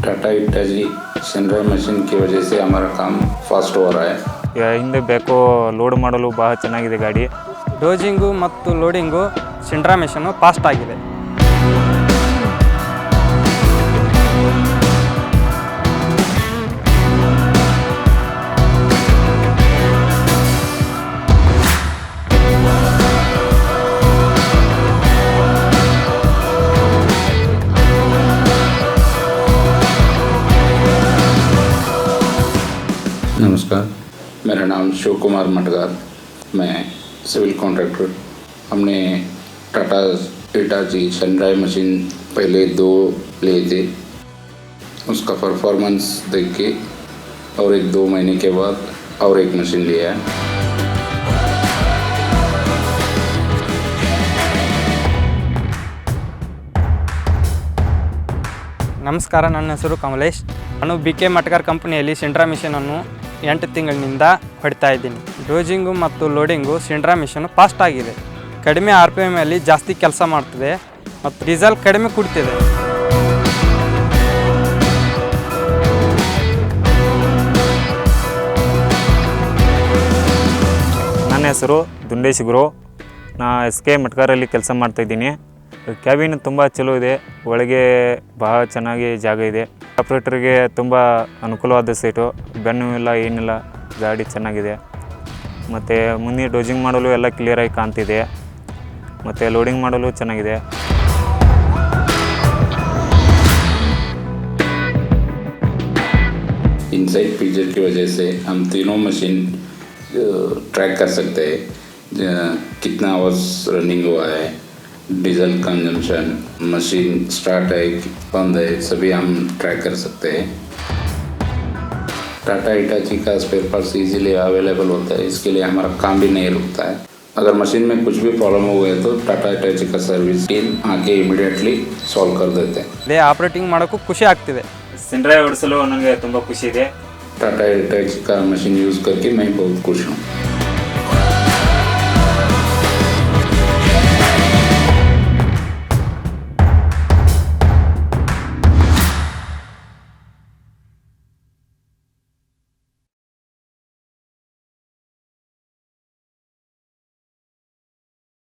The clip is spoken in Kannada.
टाटा हिटाची शिनराई मशीन की वजह से हमारा काम फास्ट हो रहा है. ಹಿಂದೆ ಬೇಕೋ ಲೋಡ್ ಮಾಡಲು ಭಾಳ ಚೆನ್ನಾಗಿದೆ ಗಾಡಿ. ಡೋಜಿಂಗು ಮತ್ತು ಲೋಡಿಂಗು ಶಿಂಡ್ರಾ ಮೆಷಿನು ಫಾಸ್ಟ್ ಆಗಿದೆ. नमस्कार, मेरा नाम शिवकुमार मटगार. मैं सिविल कॉन्ट्रैक्टर. हमने टाटा हिटाची शिनराई मशीन पहले 2 लिए थे. उसका परफॉर्मेंस देख के और 1-2 महीने के बाद और एक मशीन लिया है. ನಮಸ್ಕಾರ, ನನ್ನ ಹೆಸರು ಕಮಲೇಶ್. ನಾನು BK ಮಟಗಾರ್ ಕಂಪನಿಯಲ್ಲಿ ಶಿಂಡ್ರಾ ಮಿಷನನ್ನು 8 ತಿಂಗಳಿನಿಂದ ಹೊಡಿತಾ ಇದ್ದೀನಿ. ಡೋಜಿಂಗು ಮತ್ತು ಲೋಡಿಂಗು ಶಿಂಡ್ರಾ ಮಿಷನ್ ಫಾಸ್ಟ್ ಆಗಿದೆ. ಕಡಿಮೆ RPM ಅಲ್ಲಿ ಜಾಸ್ತಿ ಕೆಲಸ ಮಾಡ್ತಿದೆ ಮತ್ತು ಡೀಸೆಲ್ ಕಡಿಮೆ ಕುಡಿತಿದೆ. ನನ್ನ ಹೆಸರು ದುಂಡೇಶ್ ಗುರು. ನಾ SK ಮಟ್ಗಾರಲ್ಲಿ ಕೆಲಸ ಮಾಡ್ತಾಯಿದ್ದೀನಿ. ಕ್ಯಾಬಿನ್ ತುಂಬ ಚಲೋ ಇದೆ. ಒಳಗೆ ಭಾಳ ಚೆನ್ನಾಗಿ ಜಾಗ ಇದೆ. ಆಪ್ರೇಟರ್ಗೆ ತುಂಬ ಅನುಕೂಲವಾದ ಸೀಟು, ಬೆನ್ನು ಇಲ್ಲ ಏನಿಲ್ಲ, ಗಾಡಿ ಚೆನ್ನಾಗಿದೆ. ಮತ್ತು ಮುಂದೆ ಡೋಜಿಂಗ್ ಮಾಡಲು ಎಲ್ಲ ಕ್ಲಿಯರಾಗಿ ಕಾಣ್ತಿದೆ. ಮತ್ತು ಲೋಡಿಂಗ್ ಮಾಡಲು ಚೆನ್ನಾಗಿದೆ. इनसाइड फीचर की वजह से हम तीनों मशीन ट्रैक कर सकते हैं. कितना आवर्स रनिंग हुआ है, डीजल कंजम्पशन, मशीन स्टार्ट है बंद है, सभी हम ट्रैक कर सकते हैं. टाटा हिटाची का स्पेयर पार्ट्स इजीली अवेलेबल होता है. इसके लिए हमारा काम भी नहीं रुकता है. अगर मशीन में कुछ भी प्रॉब्लम हो गए तो टाटा हिटाची का सर्विस टीम आके इमिडिएटली सॉल्व कर देते हैं. ಇದೇ ಆಪರೇಟಿಂಗ್ ಮಾಡೋಕ್ಕೂ ಖುಷಿ ಆಗ್ತಿದೆ. ಶಿಂಡ್ರಾಯಿ ಓಡಿಸಲು ನನಗೆ ತುಂಬ ಖುಷಿ ಇದೆ. टाटा हिटाची का मशीन यूज़ करके मैं बहुत खुश हूँ.